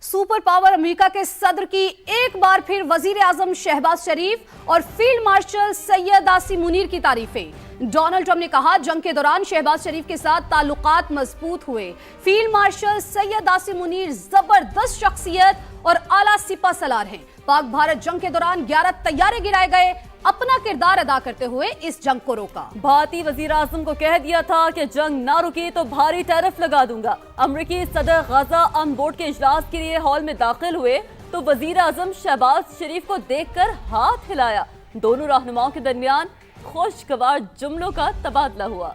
Super power America के सदर की एक बार फिर वजीर आजम शहबाज शरीफ और फील्ड मार्शल सैयद आसिम मुनीर की तारीफें। डोनाल्ड ट्रंप ने कहा, जंग के दौरान शहबाज शरीफ के साथ ताल्लुकात मजबूत हुए। फील्ड मार्शल सैयद आसिम मुनीर जबरदस्त शख्सियत और आला सिपा सलार हैं। पाक भारत जंग के दौरान 11 तैयारे गिराए गए, अपना किरदार अदा करते हुए इस जंग को रोका। भारतीय वजीर आजम को कह दिया था कि जंग ना रुकी तो भारी टैरिफ लगा दूंगा। अमरीकी सदर गजा अमन बोर्ड के इजलास के लिए हॉल में दाखिल हुए तो वजीर आजम शहबाज शरीफ को देखकर हाथ हिलाया। दोनों रहनुमाओं के दरमियान खुशगवार जुमलों का तबादला हुआ।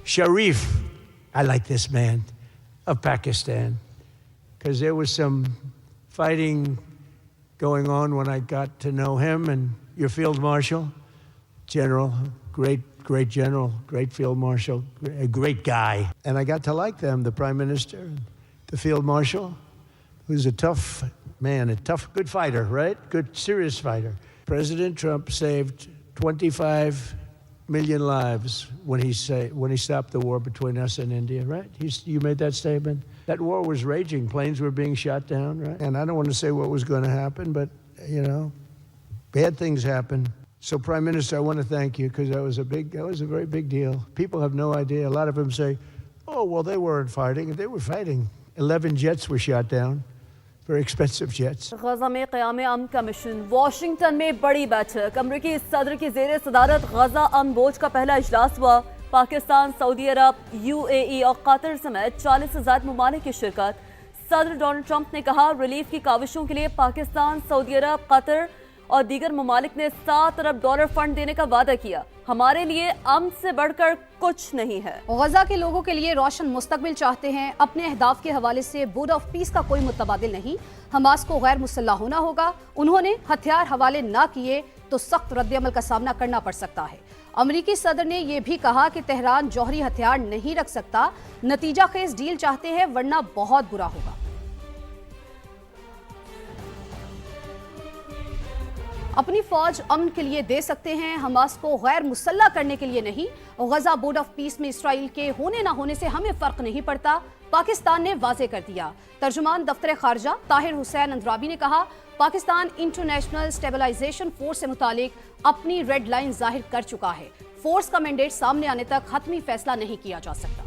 Sharif, I like this man of Pakistan because there was some fighting going on when I got to know him, and your field marshal, general, great general, great field marshal, a great guy. And I got to like them, the prime minister, the field marshal, who's a tough man, good fighter, right? Good, serious fighter. President Trump saved 25 million lives when he stopped the war between us and India, right? You made that statement. That war was raging. Planes were being shot down, right? And I don't want to say what was going to happen, but, bad things happen. So, Prime Minister, I want to thank you because that was a very big deal. People have no idea. A lot of them say, oh, well, they weren't fighting. They were fighting. 11 jets were shot down. Very expensive jets. गजा में क़याम अमन commission, Washington में बड़ी बैठक। अमरीकी सदर की ज़ेर सदारत गजा अमन board का पहला इजलास हुआ। पाकिस्तान, सऊदी अरब, UAE और कतर समेत 40 से ज़्यादा ममालिक की शिरकत। सदर डोनाल्ड ट्रंप ने कहा, रिलीफ की काविशों के लिए पाकिस्तान, सऊदी अरब, कतर और दीगर ममालिक ने $7 अरब फंड देने का वादा किया। हमारे लिए अमन से बढ़कर कुछ नहीं है। गजा के लोगों के लिए रोशन मुस्तकबिल चाहते हैं। अपने अहदाफ के हवाले से बोर्ड ऑफ पीस का कोई मुतबादिल नहीं। हमास को गैर मुसल्लह होना होगा। उन्होंने हथियार हवाले ना किए तो सख्त रद्द-ए-अमल का सामना करना पड़ सकता है। अमरीकी सदर ने यह भी कहा कि तेहरान जौहरी हथियार नहीं रख सकता। नतीजा खेज डील चाहते हैं, वरना बहुत बुरा होगा। अपनी फौज अमन के लिए दे सकते हैं, हमास को गैर मुसल्लह करने के लिए नहीं। गजा बोर्ड ऑफ पीस में इसराइल के होने ना होने से हमें फर्क नहीं पड़ता, पाकिस्तान ने वाजे कर दिया। तर्जुमान दफ्तर खारजा ताहिर हुसैन अंद्राबी ने कहा, पाकिस्तान इंटरनेशनल स्टेबलाइजेशन फोर्स से मुतालिक अपनी रेड लाइन जाहिर कर चुका है। फोर्स का मैंडेट सामने आने तक हतमी फैसला नहीं किया जा सकता।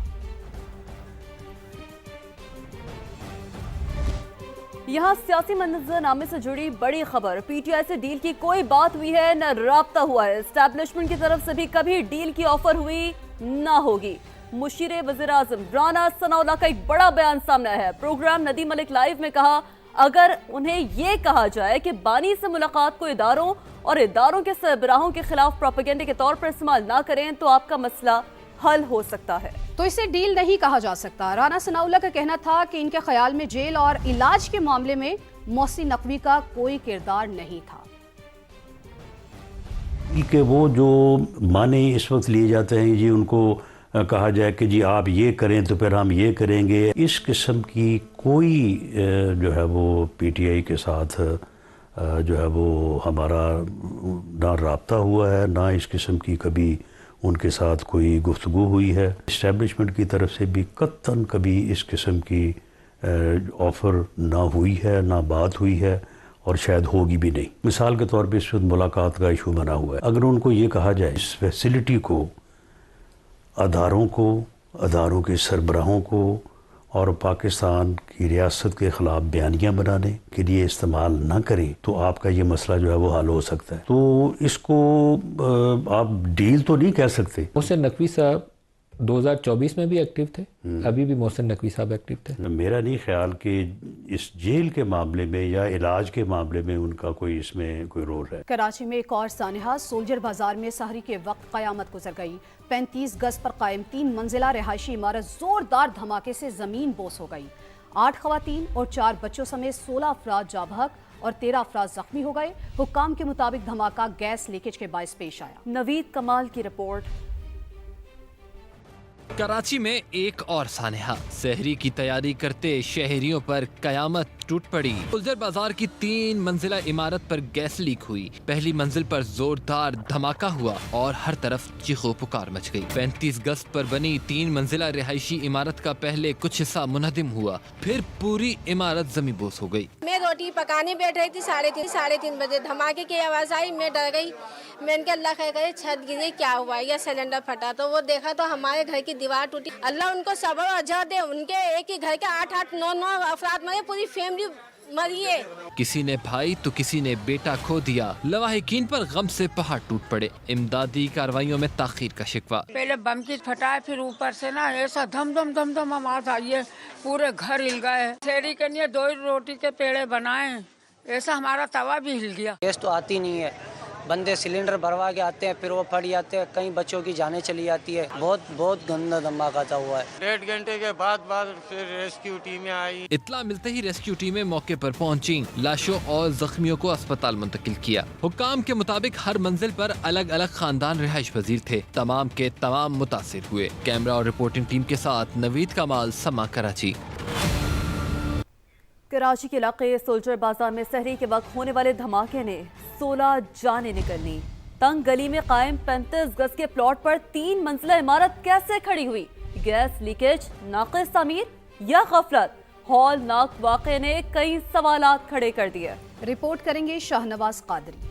यहाँ सियासी मंजरनामे से जुड़ी बड़ी खबर। PTI से डील की कोई बात हुई है न राब्ता हुआ है। एस्टैब्लिशमेंट की तरफ से भी कभी डील की ऑफर हुई ना होगी। मुशीर वज़ीर आज़म राना सनाउल्लाह का एक बड़ा बयान सामने आया है। प्रोग्राम नदी मलिक लाइव में कहा, अगर उन्हें ये कहा जाए कि बानी से मुलाकात को इदारों और इदारों के सरबराहों के खिलाफ प्रोपेगेंडे के तौर पर इस्तेमाल ना करें तो आपका मसला हल हो सकता है। तो इसे डील नहीं कहा जा सकता। राना सनाउल्लाह का कहना था कि इनके ख्याल में जेल और इलाज के मामले में मोहसिन नकवी का कोई किरदार नहीं था। कि वो जो माने इस वक्त लिए जाते हैं, जी उनको कहा जाए कि जी आप ये करें तो फिर हम ये करेंगे, इस किस्म की कोई जो है वो PTI के साथ जो है वो हमारा ना राब्ता हुआ है, ना इस किस्म की कभी उनके साथ कोई गुफ्तगू हुई है। इस्टेब्लिशमेंट की तरफ से भी कत्तन कभी इस किस्म की ऑफ़र ना हुई है, ना बात हुई है और शायद होगी भी नहीं। मिसाल के तौर पे इस वक्त मुलाकात का इशू बना हुआ है। अगर उनको ये कहा जाए इस फैसिलिटी को अदारों के सरबराहों को और पाकिस्तान की रियासत के ख़िलाफ़ बयानियाँ बनाने के लिए इस्तेमाल ना करें तो आपका ये मसला जो है वो हल हो सकता है। तो इसको आप डील तो नहीं कह सकते। मोहसिन नकवी साहब 2024 में भी एक्टिव थे, अभी भी मोहसिन नकवी साहब एक्टिव थे। मेरा नहीं ख्याल कि इस जेल के मामले में या इलाज के मामले में उनका कोई इसमें कोई रोल है। कराची में एक और सानहा, सोल्जर बाजार में सहरी के वक्त क़यामत गुजर गई। 35 गज पर कायम 3 मंजिला रिहायशी इमारत जोरदार धमाके से जमीन बोस हो गई। 8 ख़वातीन और 4 बच्चों समेत 16 अफराद जाँ बहक और 13 अफराद जख्मी हो गए। हुक्काम के मुताबिक धमाका गैस लीकेज के बायस पेश आया। नवीद कमाल की रिपोर्ट। कराची में एक और सानहा, सहरी की तैयारी करते शहरियों पर कयामत टूट पड़ी। गुलजर बाजार की 3 मंजिला इमारत पर गैस लीक हुई। पहली मंजिल पर जोरदार धमाका हुआ और हर तरफ चीखो पुकार मच गई। 35 गज पर बनी 3 मंजिला रिहायशी इमारत का पहले कुछ हिस्सा मुनहदिम हुआ, फिर पूरी इमारत जमींबोस हो गई। मैं रोटी पकाने बैठ रही थी, साढ़े तीन बजे धमाके की आवाज आई। मैं डर गई। मैंने कहा अल्लाह खैर करे, छत गिरी, क्या हुआ या सिलेंडर फटा। तो वो देखा तो हमारे घर की दीवार टूटी। अल्लाह उनको सब्र और अजर दे। उनके एक ही घर के 8-8, 9-9 अफराद मरे, पूरी फैमिली मरी है। किसी ने भाई तो किसी ने बेटा खो दिया। लवाहिकीन पर गम से पहाड़ टूट पड़े। इमदादी कार्रवाइयों में ताखीर का शिकवा। पहले बम की फटाए, फिर ऊपर से ना ऐसा धम धम धम धम आवाज आई है, पूरे घर हिल गए। शेरी के लिए 2 रोटी के पेड़े बनाए, ऐसा हमारा तवा भी हिल गया। गैस तो आती नहीं है, बंदे सिलेंडर भरवा के आते हैं, फिर वो फट जाते हैं, कई बच्चों की जानें चली जाती है। बहुत गंदा धमाका हुआ है। 1.5 घंटे के बाद फिर रेस्क्यू टीमें आई। इत्तला मिलते ही रेस्क्यू टीमें मौके पर पहुंची, लाशों और जख्मियों को अस्पताल मुंतकिल किया। हुक्काम के मुताबिक हर मंजिल पर अलग अलग खानदान रिहाइश पजीर थे। तमाम के तमाम मुतासिर हुए। कैमरा और रिपोर्टिंग टीम के साथ नवीद कमाल, समा, कराची। कराची के इलाके सोल्जर बाजार में सहरी के वक्त होने वाले धमाके ने 16 जानें निकलनी। तंग गली में कायम 35 गज के प्लॉट पर 3 मंजिला इमारत कैसे खड़ी हुई? गैस लीकेज, नाक़िस तामीर या गफलत? हौलनाक वाक़े ने कई सवालात खड़े कर दिए। रिपोर्ट करेंगे शाहनवाज कादरी।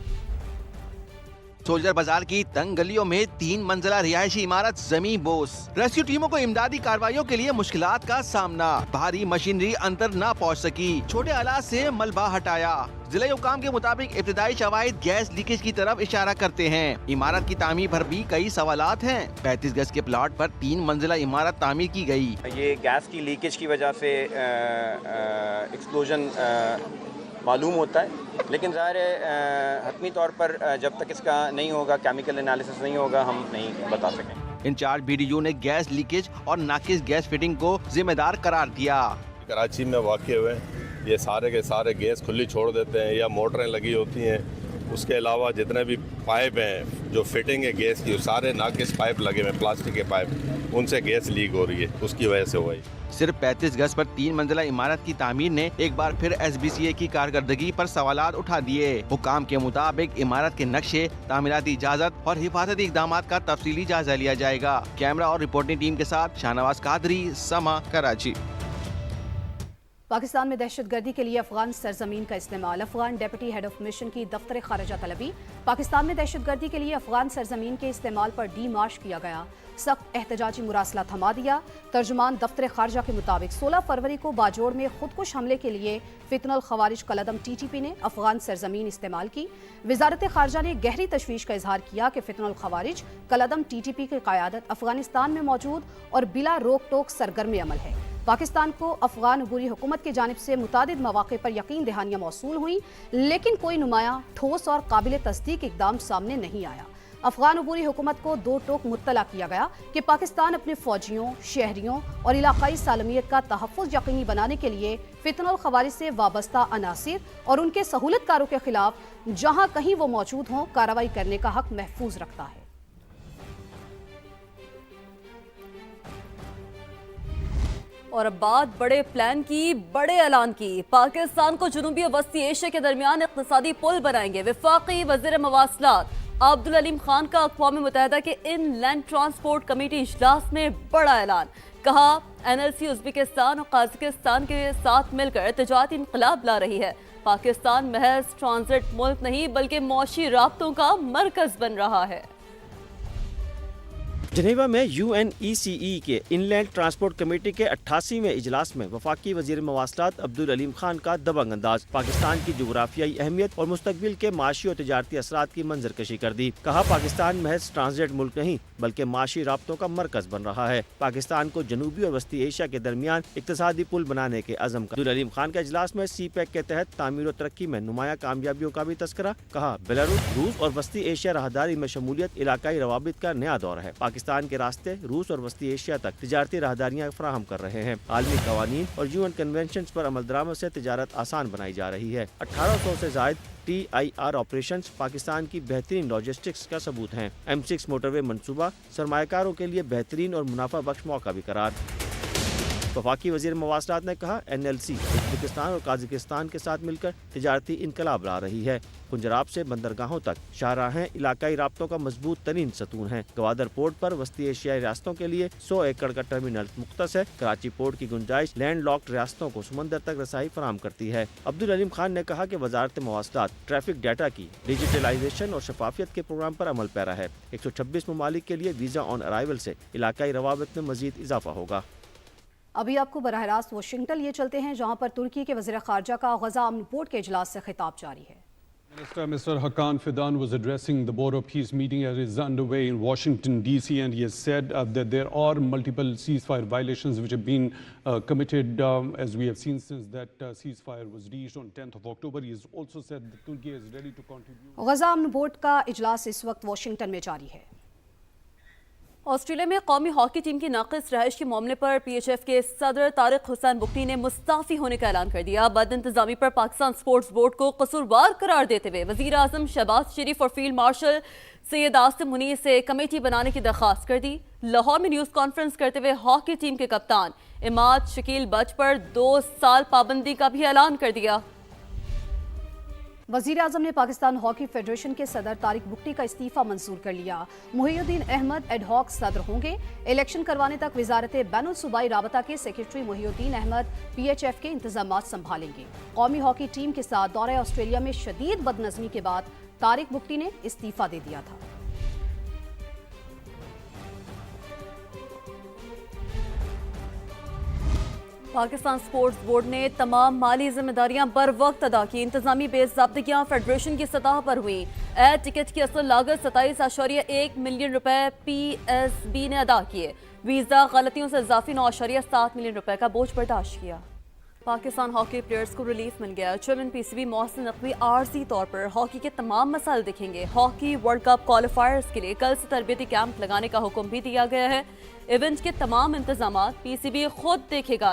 सोल्जर बाजार की तंग गलियों में 3 मंजिला रिहायशी इमारत जमीन बोस। रेस्क्यू टीमों को इमदादी कार्रवाइयों के लिए मुश्किलात का सामना। भारी मशीनरी अंदर न पहुंच सकी। छोटे आलात से मलबा हटाया। जिला हुकाम के मुताबिक इब्तिदाई शवाहिद गैस लीकेज की तरफ इशारा करते हैं। इमारत की तामीर पर भी कई सवालात हैं। 35 गज के प्लॉट पर 3 मंजिला इमारत तामीर की गई। ये गैस की लीकेज की वजह से एक्सप्लोजन मालूम होता है, लेकिन ज़ाहिर है हतमी तौर पर जब तक इसका नहीं होगा, केमिकल एनालिसिस नहीं होगा, हम नहीं बता सकें। इंचार्ज BDO ने गैस लीकेज और नाकिस गैस फिटिंग को जिम्मेदार करार दिया। कराची में वाक़े हुए ये सारे के सारे गैस खुली छोड़ देते हैं या मोटरें लगी होती हैं। उसके अलावा जितने भी पाइप हैं जो फिटिंग है गैस की, सारे नाकिस पाइप लगे हुए, प्लास्टिक के पाइप, उनसे गैस लीक हो रही है, उसकी वजह से हुआ है। सिर्फ 35 गज पर 3 मंजिला इमारत की तामीर ने एक बार फिर SBCA की कारकर्दगी पर सवालात उठा दिए। हुकाम के मुताबिक इमारत के नक्शे, तामीराती इजाजत और हिफाजती इकदाम का तफसीली जायजा लिया जाएगा। कैमरा और रिपोर्टिंग टीम के साथ शाहनवाज कादरी, समा, कराची। पाकिस्तान में दहशतगर्दी के लिए अफगान सरजमीन का इस्तेमाल। Afghan deputy head of mission की दफ्तर खारिजा तलबी। पाकिस्तान में दहशतगर्दी के लिए अफगान सरजमीन के इस्तेमाल पर डीमार्च किया गया। सख्त एहतजाजी मुरासला थमा दिया। तर्जुमान दफ्तर खारिजा के मुताबिक 16 फरवरी को बाजोड़ में खुदकुश हमले के लिए फितनुल खवारिज कलदम TTP ने अफगान सरजमीन इस्तेमाल की। वजारत खारिजा ने गहरी तशवीश का इजहार किया कि फितनुल खवारिज कलदम TTP की क़यादत अफगानिस्तान में मौजूद और बिला रोक टोक सरगर्म अमल है। पाकिस्तान को अफगान अबूरी हुकूमत की जानिब से मुतादिद मौक़े पर यकीन दहानियाँ मौसूल हुई, लेकिन कोई नुमाया, ठोस और काबिल तस्दीक इक़दाम सामने नहीं आया। अफगान अबूरी हुकूमत को 2 टोक मुत्तला किया गया कि पाकिस्तान अपने फौजियों, शहरियों और इलाकाई सालमियत का तहफ़्फ़ुज़ यकीनी बनाने के लिए फितनुल खवारिज से वाबस्ता अनासिर और उनके सहूलतकारों के खिलाफ जहाँ कहीं वो मौजूद हों कार्रवाई करने का हक महफूज रखता है। और अब बात बड़े प्लान की, बड़े ऐलान की। पाकिस्तान को जनूबी और वस्ती एशिया के दरमियान इक़्तिसादी पुल बनाएंगे। वफाकी वज़ीर मवासलात अब्दुल अलीम खान का अक़वाम मुत्तहिदा के इनलैंड ट्रांसपोर्ट कमेटी इजलास में बड़ा ऐलान। कहा NLC उज़्बेकिस्तान और कज़ाकिस्तान के साथ मिलकर तिजारती इनक़लाब ला रही है। पाकिस्तान महज ट्रांजिट मुल्क नहीं बल्कि मौशी राब्तों का मरकज़ बन रहा है। जनेवा में UNECE के इनलैंड ट्रांसपोर्ट कमेटी के 88वें इजलास में वफाकी वजीर मवासलात अब्दुल अलीम खान का दबंग अंदाज पाकिस्तान की जोग्राफियाई अहमियत और मुस्तकबिल के माशी और तिजारती असरात की मंजरकशी कर दी। कहा पाकिस्तान महज ट्रांजिट मुल्क नहीं बल्कि माशी राब्तों का मरकज बन रहा है। पाकिस्तान को जनूबी और वस्ती एशिया के दरमियान इक्तिसादी पुल बनाने के अज़म का। अब्दुल अलीम खान के इजलास में CPEC के तहत तामीर और तरक्की में नुमाया कामयाबियों का भी तस्करा। कहा बेलारूस, रूस और वस्ती एशिया राहदारी में शमूलियत इलाकाई रवाबित का नया दौर है। پاکستان کے راستے روس اور وسطی ایشیا تک تجارتی راہداریاں فراہم کر رہے ہیں۔ عالمی قوانین اور UN کنونشنز پر عمل درآمد سے تجارت آسان بنائی جا رہی ہے۔ 1800 سے زائد TIR آپریشنز پاکستان کی بہترین لاجسٹکس کا ثبوت ہیں۔ M6 موٹر وے منصوبہ سرمایہ کاروں کے لیے بہترین اور منافع بخش موقع بھی قرار۔ وفاقی وزیر مواصلات نے کہا NLC ازبکستان اور قازقستان کے ساتھ مل کر تجارتی انقلاب لا رہی ہے۔ پنجراب سے بندرگاہوں تک شاہراہیں علاقائی رابطوں کا مضبوط ترین ستون ہیں۔ گوادر پورٹ پر وسطی ایشیائی ریاستوں کے لیے 100 ایکڑ کا ٹرمینل مختص ہے۔ کراچی پورٹ کی گنجائش لینڈ لاکڈ ریاستوں کو سمندر تک رسائی فراہم کرتی ہے۔ عبدالعلیم خان نے کہا کہ وزارت مواصلات ٹریفک ڈیٹا کی ڈیجیٹلائزیشن اور شفافیت کے پروگرام پر عمل پیرا ہے۔ 126 ممالک کے لیے ویزا آن ارائیول سے علاقائی روابط میں مزید اضافہ ہوگا۔ ابھی آپ کو براہ راست واشنگٹن لیے چلتے ہیں، جہاں پر ترکی کے وزیر خارجہ کا غزہ امن بورڈ کے اجلاس سے خطاب جاری ہے۔ Mr. Hakan Fidan was addressing the Board of Peace meeting as is underway in Washington, D.C., and he has said that there are multiple ceasefire violations which have been committed, as we have seen since that ceasefire was reached on 10th of October. He has also said that Turkey is ready to contribute. Gaza امن board کا اجلاس اس وقت Washington میں جاری ہے۔ Australia میں قومی hockey team کی ناقص رہائش کے معاملے پر PHF کے صدر طارق حسین بگٹی نے مستعفی ہونے کا اعلان کر دیا۔ بد انتظامی پر پاکستان سپورٹس بورڈ کو قصوروار قرار دیتے ہوئے وزیر اعظم شہباز شریف اور فیلڈ مارشل سید آصم منیر سے کمیٹی بنانے کی درخواست کر دی۔ لاہور میں نیوز کانفرنس کرتے ہوئے ہاکی ٹیم کے کپتان اماد شکیل بٹ پر 2 سال پابندی کا بھی اعلان کر دیا۔ وزیر اعظم نے پاکستان ہاکی فیڈریشن کے صدر طارق بگٹی کا استعفیٰ منظور کر لیا۔ محی الدین احمد ایڈ ہاک صدر ہوں گے۔ الیکشن کروانے تک وزارت بین الصوبائی رابطہ کے سیکرٹری محی الدین احمد PHF کے انتظامات سنبھالیں گے۔ قومی ہاکی ٹیم کے ساتھ دورہ آسٹریلیا میں شدید بدنظمی کے بعد طارق بگٹی نے استعفیٰ دے دیا تھا۔ پاکستان سپورٹس بورڈ نے تمام مالی ذمہ داریاں بر وقت ادا کی۔ انتظامی بے ضابطگیاں فیڈریشن کی سطح پر ہوئیں۔ ایئر ٹکٹ کی اصل لاگت 27.1 ملین روپے PSB نے ادا کیے۔ ویزا غلطیوں سے اضافی 9.7 ملین روپے کا بوجھ برداشت کیا۔ پاکستان ہاکی پلیئرز کو ریلیف مل گیا۔ چیئرمین PCB محسن نقوی عارضی طور پر ہاکی کے تمام مسائل دیکھیں گے۔ ہاکی ورلڈ کپ کوالیفائرز کے لیے کل سے تربیتی کیمپ لگانے کا حکم بھی دیا گیا ہے۔ ایونٹ کے تمام انتظامات PCB خود دیکھے گا۔